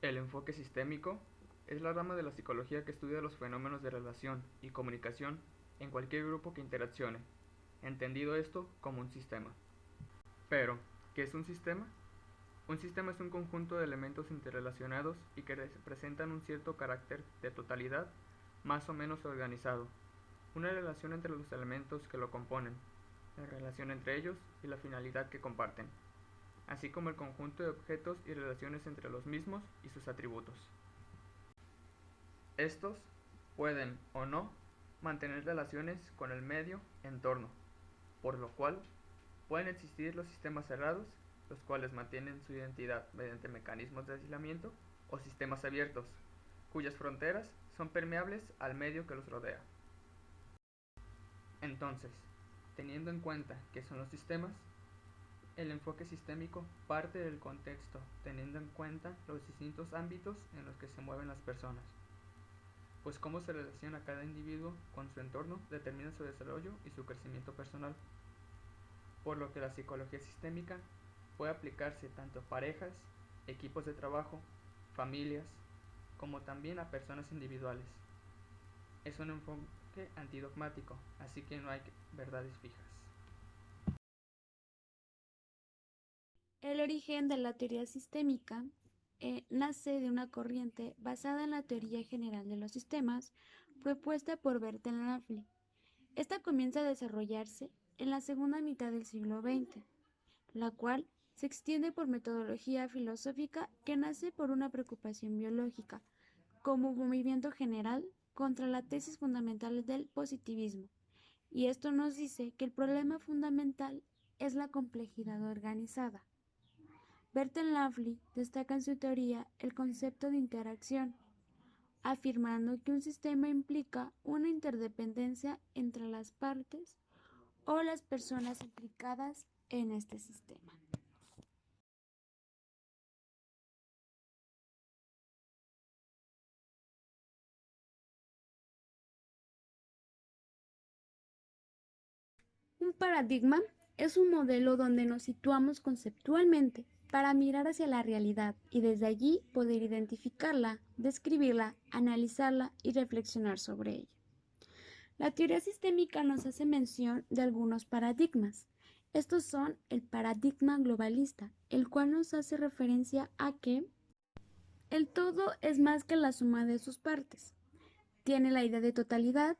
El enfoque sistémico es la rama de la psicología que estudia los fenómenos de relación y comunicación en cualquier grupo que interaccione, entendido esto como un sistema. Pero, ¿qué es un sistema? Un sistema es un conjunto de elementos interrelacionados y que presentan un cierto carácter de totalidad más o menos organizado, una relación entre los elementos que lo componen, la relación entre ellos y la finalidad que comparten, así como el conjunto de objetos y relaciones entre los mismos y sus atributos. Estos pueden o no mantener relaciones con el medio entorno, por lo cual pueden existir los sistemas cerrados, los cuales mantienen su identidad mediante mecanismos de aislamiento, o sistemas abiertos, cuyas fronteras son permeables al medio que los rodea. Entonces, teniendo en cuenta qué son los sistemas, el enfoque sistémico parte del contexto, teniendo en cuenta los distintos ámbitos en los que se mueven las personas, pues cómo se relaciona cada individuo con su entorno determina su desarrollo y su crecimiento personal, por lo que la psicología sistémica puede aplicarse tanto a parejas, equipos de trabajo, familias, como también a personas individuales. Es un enfoque antidogmático, así que no hay verdades fijas. El origen de la teoría sistémica nace de una corriente basada en la teoría general de los sistemas propuesta por Bertrand Lafley. Esta comienza a desarrollarse en la segunda mitad del siglo XX, la cual se extiende por metodología filosófica que nace por una preocupación biológica, como movimiento general contra la tesis fundamental del positivismo. Y esto nos dice que el problema fundamental es la complejidad organizada. Bertrand Lafley destaca en su teoría el concepto de interacción, afirmando que un sistema implica una interdependencia entre las partes o las personas implicadas en este sistema. Un paradigma es un modelo donde nos situamos conceptualmente para mirar hacia la realidad y desde allí poder identificarla, describirla, analizarla y reflexionar sobre ella. La teoría sistémica nos hace mención de algunos paradigmas. Estos son el paradigma globalista, el cual nos hace referencia a que el todo es más que la suma de sus partes. Tiene la idea de totalidad,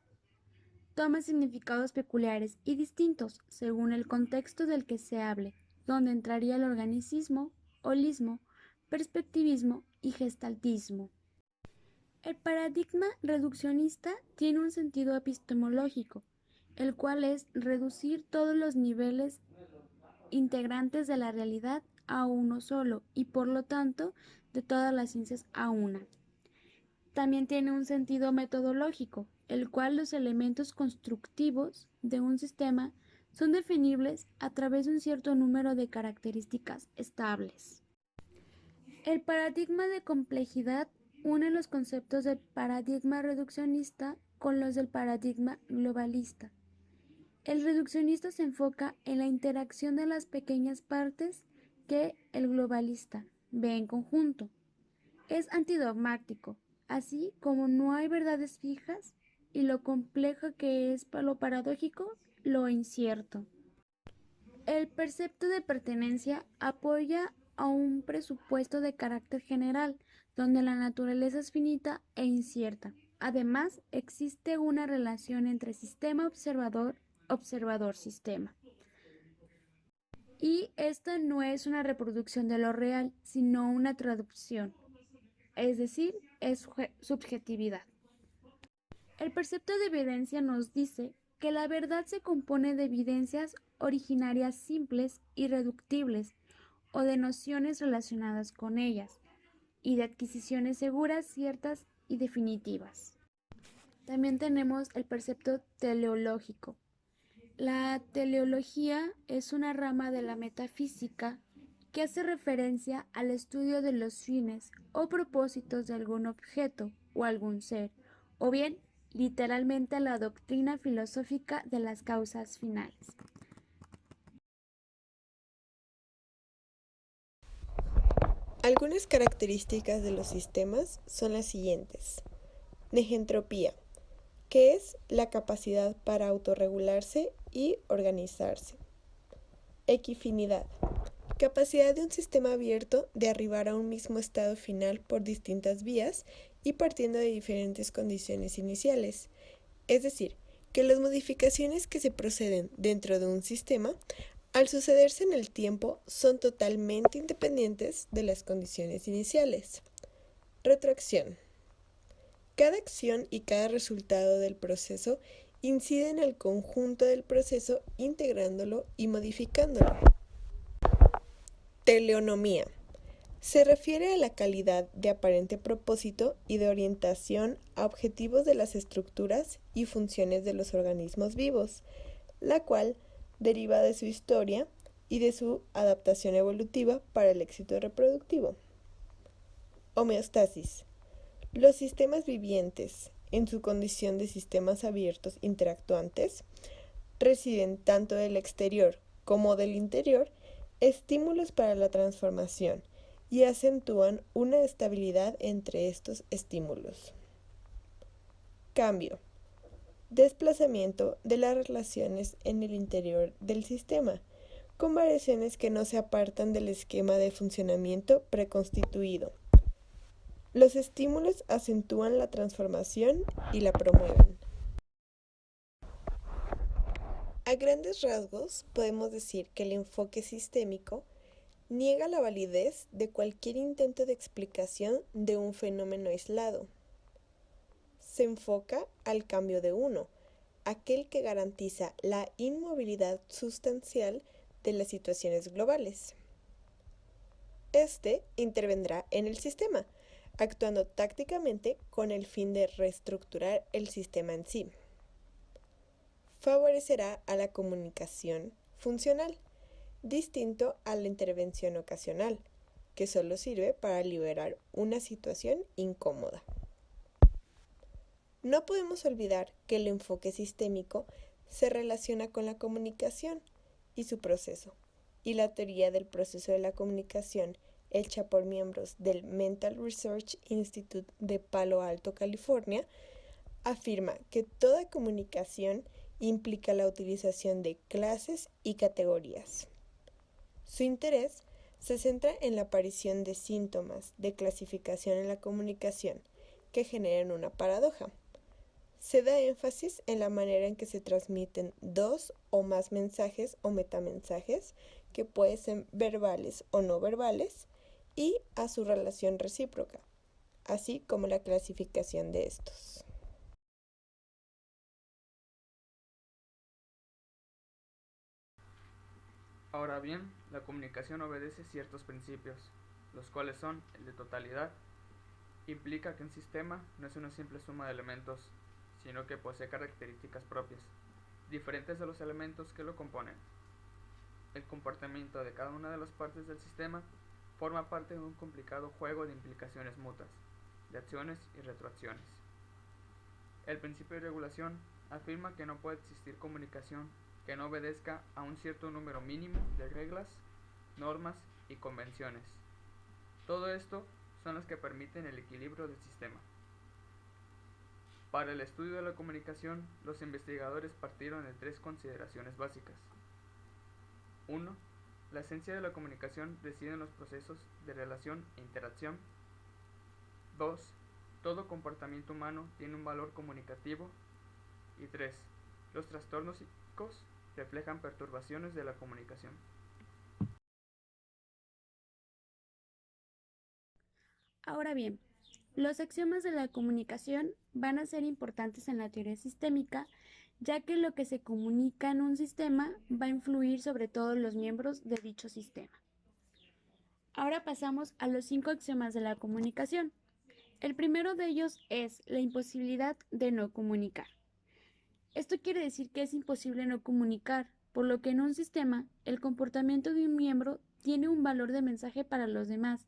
toma significados peculiares y distintos según el contexto del que se hable, donde entraría el organicismo, holismo, perspectivismo y gestaltismo. El paradigma reduccionista tiene un sentido epistemológico, el cual es reducir todos los niveles integrantes de la realidad a uno solo y por lo tanto de todas las ciencias a una. También tiene un sentido metodológico, el cual los elementos constructivos de un sistema son definibles a través de un cierto número de características estables. El paradigma de complejidad une los conceptos del paradigma reduccionista con los del paradigma globalista. El reduccionista se enfoca en la interacción de las pequeñas partes que el globalista ve en conjunto. Es antidogmático, así como no hay verdades fijas y lo complejo que es lo paradójico, lo incierto. El precepto de pertenencia apoya a un presupuesto de carácter general, donde la naturaleza es finita e incierta. Además, existe una relación entre sistema observador, observador-sistema. Y esta no es una reproducción de lo real, sino una traducción, es decir, es subjetividad. El precepto de evidencia nos dice que la verdad se compone de evidencias originarias simples y reductibles o de nociones relacionadas con ellas, y de adquisiciones seguras, ciertas y definitivas. También tenemos el precepto teleológico. La teleología es una rama de la metafísica que hace referencia al estudio de los fines o propósitos de algún objeto o algún ser, o bien literalmente a la doctrina filosófica de las causas finales. Algunas características de los sistemas son las siguientes. Negentropía, que es la capacidad para autorregularse y organizarse. Equifinidad, capacidad de un sistema abierto de arribar a un mismo estado final por distintas vías y partiendo de diferentes condiciones iniciales. Es decir, que las modificaciones que se proceden dentro de un sistema, al sucederse en el tiempo, son totalmente independientes de las condiciones iniciales. Retroacción. Cada acción y cada resultado del proceso incide en el conjunto del proceso integrándolo y modificándolo. Teleonomía. Se refiere a la calidad de aparente propósito y de orientación a objetivos de las estructuras y funciones de los organismos vivos, la cual deriva de su historia y de su adaptación evolutiva para el éxito reproductivo. Homeostasis. Los sistemas vivientes, en su condición de sistemas abiertos interactuantes, reciben tanto del exterior como del interior estímulos para la transformación y acentúan una estabilidad entre estos estímulos. Cambio. Desplazamiento de las relaciones en el interior del sistema, con variaciones que no se apartan del esquema de funcionamiento preconstituido. Los estímulos acentúan la transformación y la promueven. A grandes rasgos, podemos decir que el enfoque sistémico niega la validez de cualquier intento de explicación de un fenómeno aislado. Se enfoca al cambio de uno, aquel que garantiza la inmovilidad sustancial de las situaciones globales. Este intervendrá en el sistema, actuando tácticamente con el fin de reestructurar el sistema en sí. Favorecerá a la comunicación funcional, distinto a la intervención ocasional, que solo sirve para liberar una situación incómoda. No podemos olvidar que el enfoque sistémico se relaciona con la comunicación y su proceso, y la teoría del proceso de la comunicación, hecha por miembros del Mental Research Institute de Palo Alto, California, afirma que toda comunicación implica la utilización de clases y categorías. Su interés se centra en la aparición de síntomas de clasificación en la comunicación que generan una paradoja. Se da énfasis en la manera en que se transmiten dos o más mensajes o metamensajes, que pueden ser verbales o no verbales, y a su relación recíproca, así como la clasificación de estos. Ahora bien, la comunicación obedece ciertos principios, los cuales son el de totalidad. Implica que un sistema no es una simple suma de elementos, sino que posee características propias, diferentes de los elementos que lo componen. El comportamiento de cada una de las partes del sistema forma parte de un complicado juego de implicaciones mutuas, de acciones y retroacciones. El principio de regulación afirma que no puede existir comunicación que no obedezca a un cierto número mínimo de reglas, normas y convenciones. Todo esto son las que permiten el equilibrio del sistema. Para el estudio de la comunicación, los investigadores partieron de tres consideraciones básicas. 1. La esencia de la comunicación reside en los procesos de relación e interacción. 2. Todo comportamiento humano tiene un valor comunicativo. Y 3. Los trastornos psíquicos reflejan perturbaciones de la comunicación. Ahora bien, los axiomas de la comunicación van a ser importantes en la teoría sistémica, ya que lo que se comunica en un sistema va a influir sobre todos los miembros de dicho sistema. Ahora pasamos a los 5 axiomas de la comunicación. El primero de ellos es la imposibilidad de no comunicar. Esto quiere decir que es imposible no comunicar, por lo que en un sistema el comportamiento de un miembro tiene un valor de mensaje para los demás,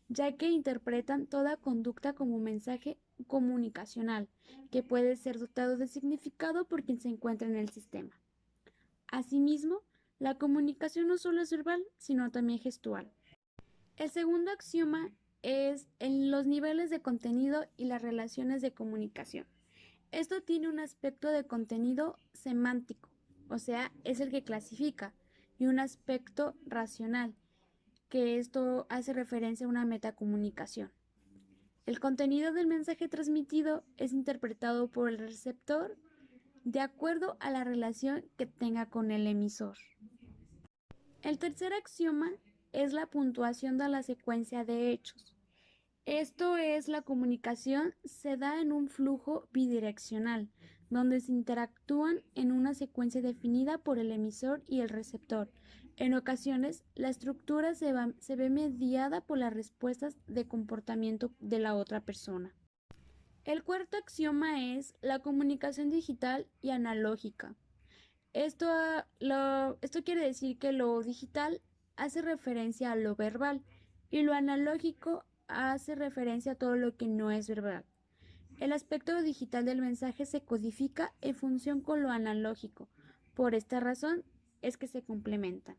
ya que interpretan toda conducta como mensaje comunicacional, que puede ser dotado de significado por quien se encuentra en el sistema. Asimismo, la comunicación no solo es verbal, sino también gestual. El segundo axioma es en los niveles de contenido y las relaciones de comunicación. Esto tiene un aspecto de contenido semántico, o sea, es el que clasifica, y un aspecto racional, que esto hace referencia a una metacomunicación. El contenido del mensaje transmitido es interpretado por el receptor de acuerdo a la relación que tenga con el emisor. El tercer axioma es la puntuación de la secuencia de hechos. Esto es, la comunicación se da en un flujo bidireccional, donde se interactúan en una secuencia definida por el emisor y el receptor. En ocasiones, la estructura se ve mediada por las respuestas de comportamiento de la otra persona. El cuarto axioma es la comunicación digital y analógica. Esto quiere decir que lo digital hace referencia a lo verbal y lo analógico hace referencia a todo lo que no es verbal. El aspecto digital del mensaje se codifica en función con lo analógico. Por esta razón es que se complementan.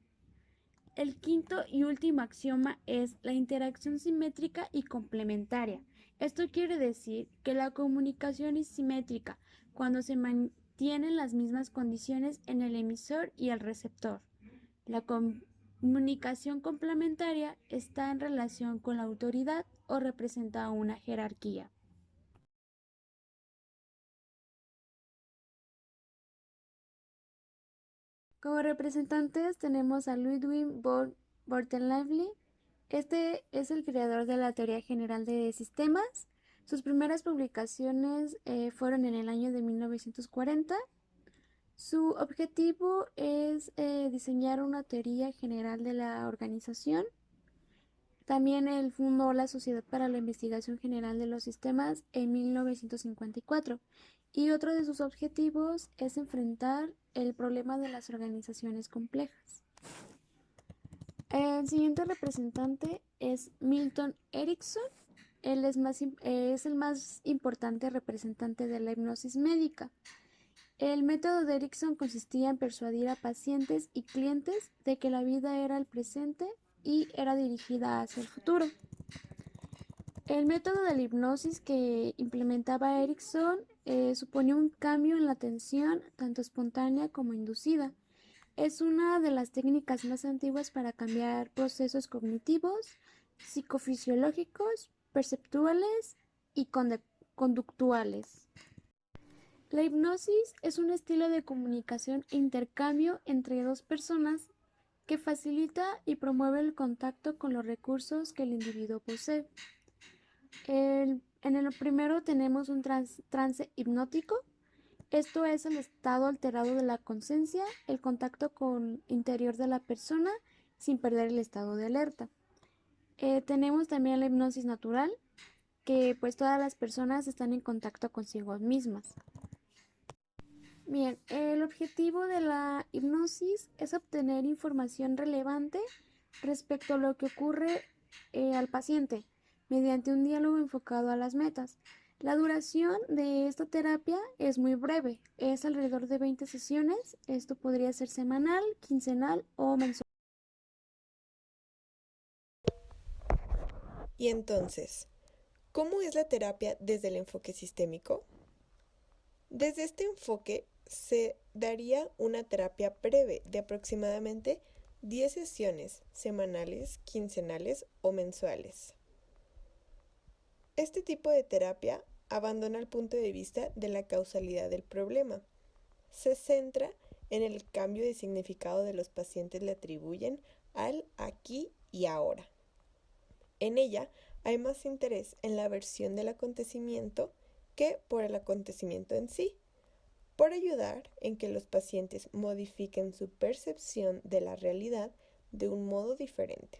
El quinto y último axioma es la interacción simétrica y complementaria. Esto quiere decir que la comunicación es simétrica cuando se mantienen las mismas condiciones en el emisor y el receptor. La comunicación complementaria está en relación con la autoridad o representa una jerarquía. Como representantes tenemos a Ludwig von Bortenlevy. Este es el creador de la teoría general de sistemas. Sus primeras publicaciones fueron en el año de 1940. Su objetivo es diseñar una teoría general de la organización. También él fundó la Sociedad para la Investigación General de los Sistemas en 1954. Y otro de sus objetivos es enfrentar el problema de las organizaciones complejas. El siguiente representante es Milton Erickson. Él es el más importante representante de la hipnosis médica. El método de Erickson consistía en persuadir a pacientes y clientes de que la vida era el presente y era dirigida hacia el futuro. El método de la hipnosis que implementaba Erickson suponía un cambio en la atención, tanto espontánea como inducida. Es una de las técnicas más antiguas para cambiar procesos cognitivos, psicofisiológicos, perceptuales y conductuales. La hipnosis es un estilo de comunicación e intercambio entre dos personas que facilita y promueve el contacto con los recursos que el individuo posee. En el primero tenemos un trance hipnótico. Esto es el estado alterado de la conciencia, el contacto con el interior de la persona sin perder el estado de alerta. Tenemos también la hipnosis natural, que pues todas las personas están en contacto consigo mismas. Bien, el objetivo de la hipnosis es obtener información relevante respecto a lo que ocurre al paciente mediante un diálogo enfocado a las metas. La duración de esta terapia es muy breve, es alrededor de 20 sesiones. Esto podría ser semanal, quincenal o mensual. Y entonces, ¿cómo es la terapia desde el enfoque sistémico? Desde este enfoque se daría una terapia breve de aproximadamente 10 sesiones semanales, quincenales o mensuales. Este tipo de terapia abandona el punto de vista de la causalidad del problema. Se centra en el cambio de significado de los pacientes le atribuyen al aquí y ahora. En ella hay más interés en la versión del acontecimiento que por el acontecimiento en sí, por ayudar en que los pacientes modifiquen su percepción de la realidad de un modo diferente.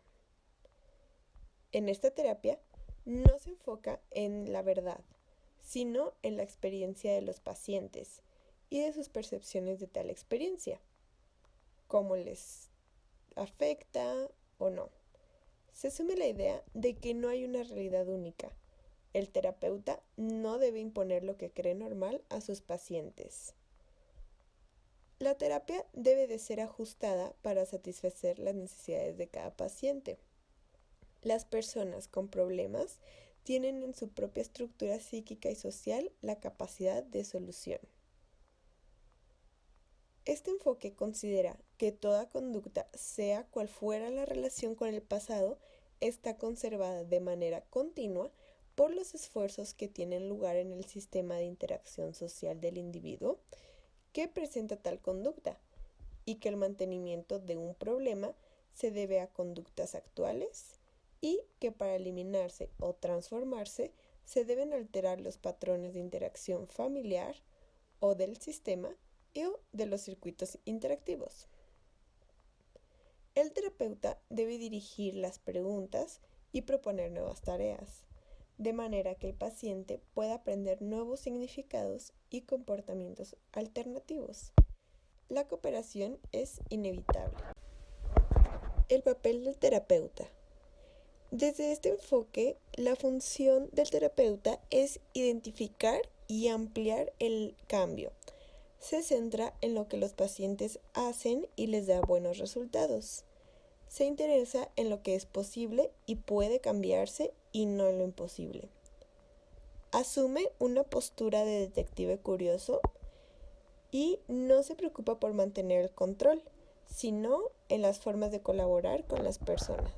En esta terapia no se enfoca en la verdad, sino en la experiencia de los pacientes y de sus percepciones de tal experiencia, cómo les afecta o no. Se asume la idea de que no hay una realidad única. El terapeuta no debe imponer lo que cree normal a sus pacientes. La terapia debe de ser ajustada para satisfacer las necesidades de cada paciente. Las personas con problemas tienen en su propia estructura psíquica y social la capacidad de solución. Este enfoque considera que toda conducta, sea cual fuera la relación con el pasado, está conservada de manera continua por los esfuerzos que tienen lugar en el sistema de interacción social del individuo que presenta tal conducta, y que el mantenimiento de un problema se debe a conductas actuales y que para eliminarse o transformarse se deben alterar los patrones de interacción familiar o del sistema o de los circuitos interactivos. El terapeuta debe dirigir las preguntas y proponer nuevas tareas, de manera que el paciente pueda aprender nuevos significados y comportamientos alternativos. La cooperación es inevitable. El papel del terapeuta. Desde este enfoque, la función del terapeuta es identificar y ampliar el cambio. Se centra en lo que los pacientes hacen y les da buenos resultados. Se interesa en lo que es posible y puede cambiarse y no en lo imposible. Asume una postura de detective curioso y no se preocupa por mantener el control, sino en las formas de colaborar con las personas.